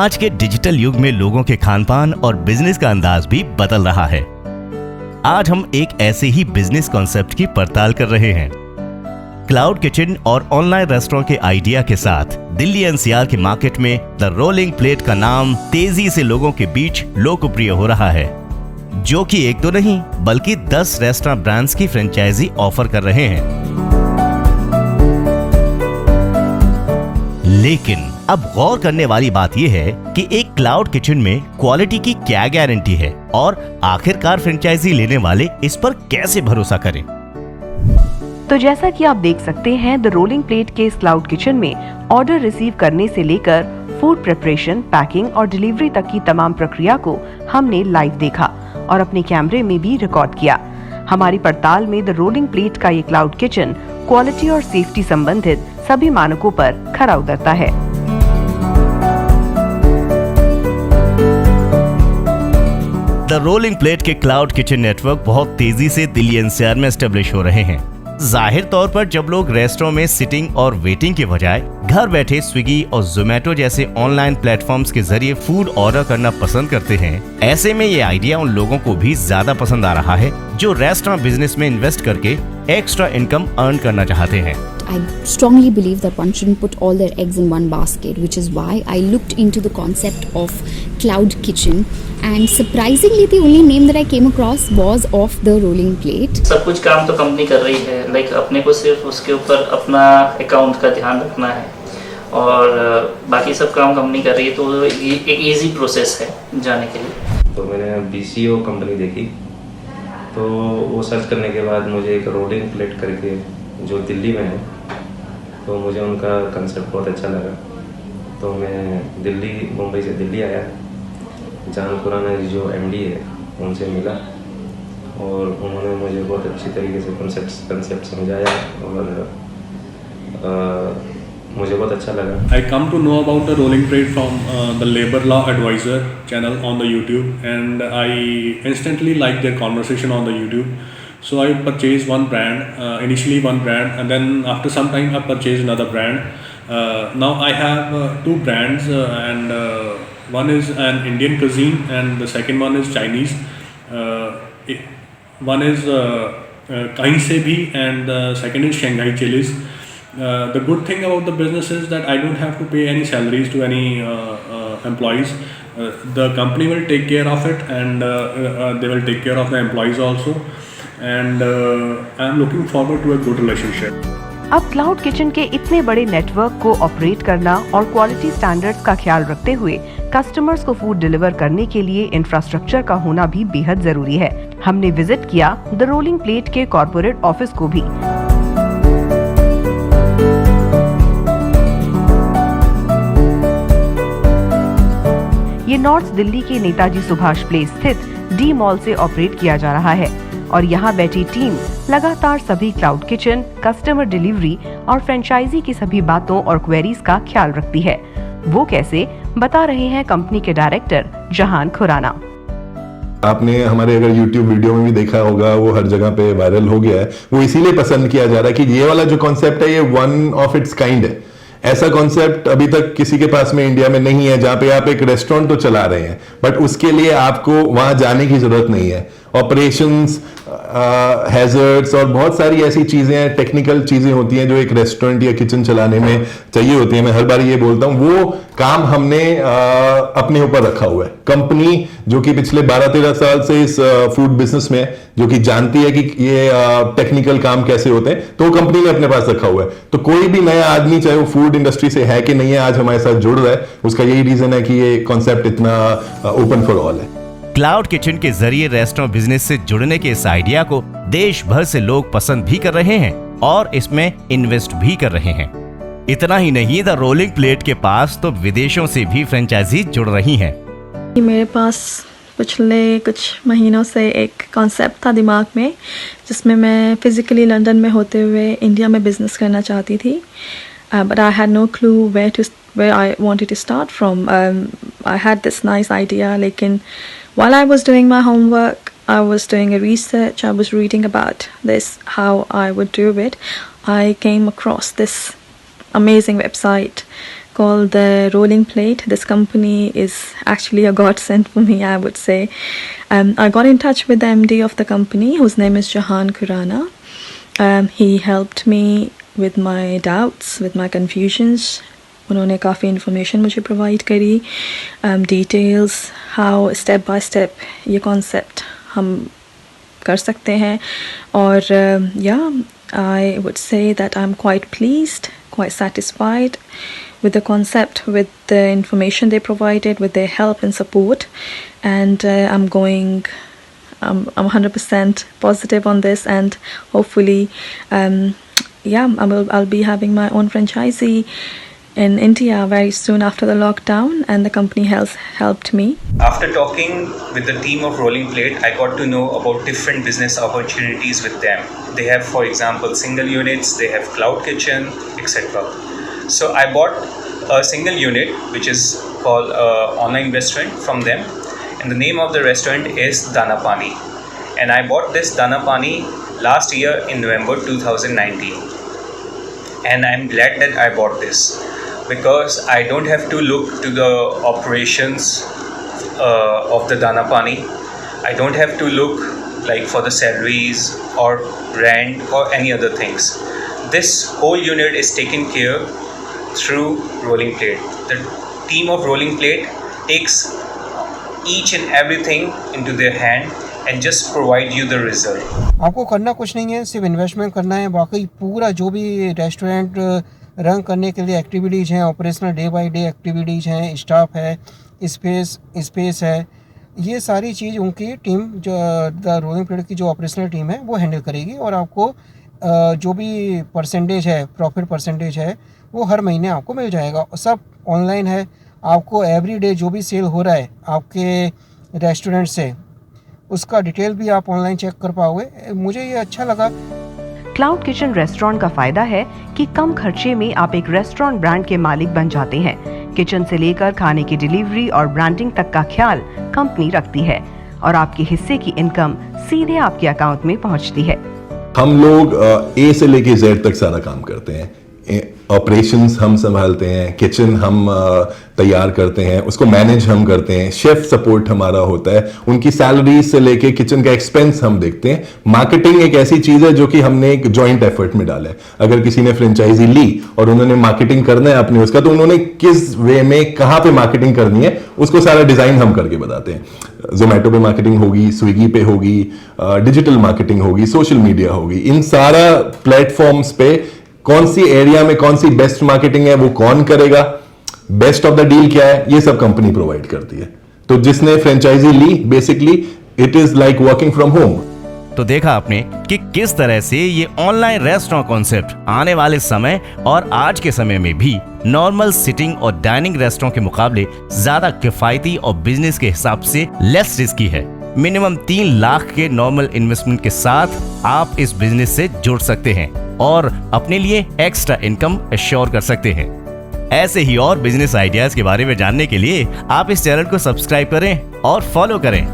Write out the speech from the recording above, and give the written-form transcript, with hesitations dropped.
आज के डिजिटल युग में लोगों के खान-पान और बिजनेस का अंदाज भी बदल रहा है। आज हम एक ऐसे ही बिजनेस कॉन्सेप्ट की पड़ताल कर रहे हैं। क्लाउड किचन और ऑनलाइन रेस्टोरेंट के आइडिया के साथ दिल्ली एनसीआर के मार्केट में द रोलिंग प्लेट का नाम तेजी से लोगों के बीच लोकप्रिय हो रहा है, जो कि एक दो नहीं बल्कि 10 रेस्टोरेंट ब्रांड्स की फ्रेंचाइजी ऑफर कर रहे हैं। लेकिन अब गौर करने वाली बात यह है कि एक क्लाउड किचन में क्वालिटी की क्या गारंटी है और आखिरकार फ्रेंचाइजी लेने वाले इस पर कैसे भरोसा करें। तो जैसा कि आप देख सकते हैं, द रोलिंग प्लेट के इस क्लाउड किचन में ऑर्डर रिसीव करने से लेकर फूड प्रिपरेशन, पैकिंग और डिलीवरी तक की तमाम प्रक्रिया को हमने लाइव देखा और अपने कैमरे में भी रिकॉर्ड किया। हमारी पड़ताल में द रोलिंग प्लेट का ये क्लाउड किचन क्वालिटी और सेफ्टी संबंधित सभी मानकों पर खरा उतरता है। द रोलिंग प्लेट के क्लाउड किचन नेटवर्क बहुत तेजी से दिल्ली एनसीआर में एस्टेब्लिश हो रहे हैं। जाहिर तौर पर जब लोग रेस्टोरेंट में सिटिंग और वेटिंग के बजाय घर बैठे स्विगी और जोमेटो जैसे ऑनलाइन प्लेटफॉर्म्स के जरिए फूड ऑर्डर करना पसंद करते हैं, ऐसे में ये आइडिया उन लोगों को भी ज्यादा पसंद आ रहा है जो रेस्टोरेंट बिजनेस में इन्वेस्ट करके एक्स्ट्रा इनकम अर्न करना चाहते हैं। I strongly believe that one shouldn't put all their eggs in one basket, which is why I looked into the concept of cloud kitchen, and surprisingly the only name that I came across was of the rolling plate. सब कुछ काम तो company कर रही है, like अपने को सिर्फ उसके ऊपर अपना अकाउंट का ध्यान रखना है और बाकी सब काम कंपनी कर रही है, तो एक इजी प्रोसेस है जाने के लिए। तो मैंने BCO कंपनी देखी, तो वो सर्च करने के बाद मुझे एक रोलिंग प्लेट करके जो दिल्ली में है, तो मुझे उनका कंसेप्ट बहुत अच्छा लगा। तो मैं मुंबई से दिल्ली आया, जान खुराना जो MD है उनसे मिला और उन्होंने मुझे बहुत अच्छी तरीके से कंसेप्ट समझाया और मुझे बहुत अच्छा लगा। I come to know about the rolling plate from the Labor Law Advisor channel on the YouTube, and I instantly liked their conversation on the YouTube. So I purchased one brand, initially one brand, and then after some time I purchased another brand. Now I have two brands, and one is an Indian cuisine and the second one is Chinese. One is Kahin Se Bhi and the second is Shanghai Chilies. The good thing about the business is that I don't have to pay any salaries to any employees. The company will take care of it, and they will take care of the employees also. And I'm looking forward to a good relationship. अब cloud kitchen के इतने बड़े network को operate करना और quality standards का ख्याल रखते हुए कस्टमर्स को फूड डिलीवर करने के लिए इंफ्रास्ट्रक्चर का होना भी बेहद जरूरी है। हमने विजिट किया द रोलिंग प्लेट के कॉर्पोरेट ऑफिस को भी। ये नॉर्थ दिल्ली के नेताजी सुभाष प्लेस स्थित डी मॉल से ऑपरेट किया जा रहा है और यहाँ बैठी टीम लगातार सभी क्लाउड किचन, कस्टमर डिलीवरी और फ्रेंचाइजी की सभी बातों और क्वेरीज का ख्याल रखती है। वो कैसे, बता रहे हैं कंपनी के डायरेक्टर जहान खुराना। आपने हमारे अगर YouTube वीडियो में भी देखा होगा, वो हर जगह पे वायरल हो गया है। वो इसीलिए पसंद किया जा रहा है कि ये वाला जो कॉन्सेप्ट है ये वन ऑफ इट्स काइंड है। ऐसा कॉन्सेप्ट अभी तक किसी के पास में इंडिया में नहीं है, जहां पे आप एक रेस्टोरेंट तो चला रहे हैं बट उसके लिए आपको वहां जाने की जरूरत नहीं है। ऑपरेशंस, हैजर्ड्स और बहुत सारी ऐसी चीजें, टेक्निकल चीजें होती हैं जो एक रेस्टोरेंट या किचन चलाने में चाहिए होती है। मैं हर बार ये बोलता हूँ, वो काम हमने अपने ऊपर रखा हुआ है। कंपनी जो कि पिछले 12-13 साल से इस फूड बिजनेस में है, जो कि जानती है कि ये टेक्निकल काम कैसे होते हैं, तो कंपनी ने अपने पास रखा हुआ है। तो कोई भी नया आदमी, चाहे वो फूड इंडस्ट्री से है कि नहीं है, आज हमारे साथ जुड़ रहा है, उसका यही रीजन है कि ये कॉन्सेप्ट इतना ओपन फॉर ऑल है। क्लाउड किचन के जरिए रेस्टोरेंट बिजनेस से जुड़ने के इस आइडिया को देश भर से लोग पसंद भी कर रहे हैं और इसमें इन्वेस्ट भी कर रहे हैं। इतना ही नहीं, द रोलिंग प्लेट के पास तो विदेशों से भी फ्रेंचाइजी जुड़ रही हैं। मेरे पास पिछले कुछ महीनों से एक कॉन्सेप्ट था दिमाग में, जिसमें मैं फिजिकली लंदन में होते हुए इंडिया में बिजनेस करना चाहती थी, but I had no clue where I wanted to start from. I had this nice idea, लेकिन while I was doing my homework, I was doing a research, I was reading about this, how I would do it, I came across this amazing website called the Rolling Plate. This company is actually a godsend for me, I would say. I got in touch with the MD of the company, whose name is Jahan Khurana. He helped me with my doubts, with my confusions. उन्होंने काफ़ी information मुझे provide करी, details, how step by step ये concept हम कर सकते हैं. और या I would say that I am quite pleased, quite satisfied with the concept, with the information they provided, with their help and support, and I'm 100% positive on this, and hopefully I'll be having my own franchisee in India very soon after the lockdown, and the company has helped me. After talking with the team of Rolling Plate, I got to know about different business opportunities with them. They have, for example, single units, they have cloud kitchen, etc. So I bought a single unit which is called online restaurant from them, and the name of the restaurant is Dana Pani, and I bought this Dana Pani last year in November 2019, and I'm glad that I bought this because I don't have to look to the operations of the Dana Pani. I don't have to look like for the salaries or rent or any other things. This whole unit is taken care through Rolling Plate. The team of Rolling Plate takes each and everything into their hand and just provide you the result. आपको करना कुछ नहीं है, सिर्फ investment करना है. बाकी पूरा जो भी रेस्टोरेंट रन करने के लिए एक्टिविटीज़ हैं, operational day by day activities हैं, स्टाफ है, स्पेस है, ये सारी चीज़ उनकी टीम जो द रोलिंग प्लेट की जो ऑपरेशनल टीम है वो हैंडल करेगी. और आपको जो भी परसेंटेज है, प्रॉफिट परसेंटेज है, वो हर महीने आपको मिल जाएगा. सब ऑनलाइन है. आपको एवरी डे जो भी सेल हो रहा है आपके रेस्टोरेंट से, उसका डिटेल भी आप ऑनलाइन चेक कर पाओगे. मुझे ये अच्छा लगा. क्लाउड किचन रेस्टोरेंट का फायदा है कि कम खर्चे में आप एक रेस्टोरेंट ब्रांड के मालिक बन जाते हैं. किचन से लेकर खाने की डिलीवरी और ब्रांडिंग तक का ख्याल कंपनी रखती है और आपके हिस्से की इनकम सीधे आपके अकाउंट में पहुंचती है. हम लोग ए से लेके जेड तक सारा काम करते हैं. ऑपरेशंस हम संभालते हैं, किचन हम तैयार करते हैं, उसको मैनेज हम करते हैं, शेफ सपोर्ट हमारा होता है, उनकी सैलरी से लेके किचन का एक्सपेंस हम देखते हैं. मार्केटिंग एक ऐसी चीज है जो कि हमने एक जॉइंट एफर्ट में डाला है. अगर किसी ने फ्रेंचाइजी ली और उन्होंने मार्केटिंग करना है अपने उसका, तो उन्होंने किस वे में कहाँ पे मार्केटिंग करनी है उसको सारा डिजाइन हम करके बताते हैं. जोमेटो पे मार्केटिंग होगी, स्विगी पे होगी, डिजिटल मार्केटिंग होगी, सोशल मीडिया होगी. इन सारा प्लेटफॉर्म्स पे कौन सी एरिया में कौन सी बेस्ट मार्केटिंग है, वो कौन करेगा, बेस्ट ऑफ द डील क्या है, ये सब कंपनी प्रोवाइड करती है. तो जिसने फ्रेंचाइजी ली, basically it is like working from home. तो देखा आपने कि किस तरह से ये ऑनलाइन रेस्टोरेंट कॉन्सेप्ट आने वाले समय और आज के समय में भी नॉर्मल सिटिंग और डाइनिंग रेस्टोरेंट के मुकाबले ज्यादा किफायती और बिजनेस के हिसाब से लेस रिस्की है. मिनिमम 3 लाख के नॉर्मल इन्वेस्टमेंट के साथ आप इस बिजनेस से जुड़ सकते हैं और अपने लिए एक्स्ट्रा इनकम एश्योर कर सकते हैं. ऐसे ही और बिजनेस आइडियाज के बारे में जानने के लिए आप इस चैनल को सब्सक्राइब करें और फॉलो करें.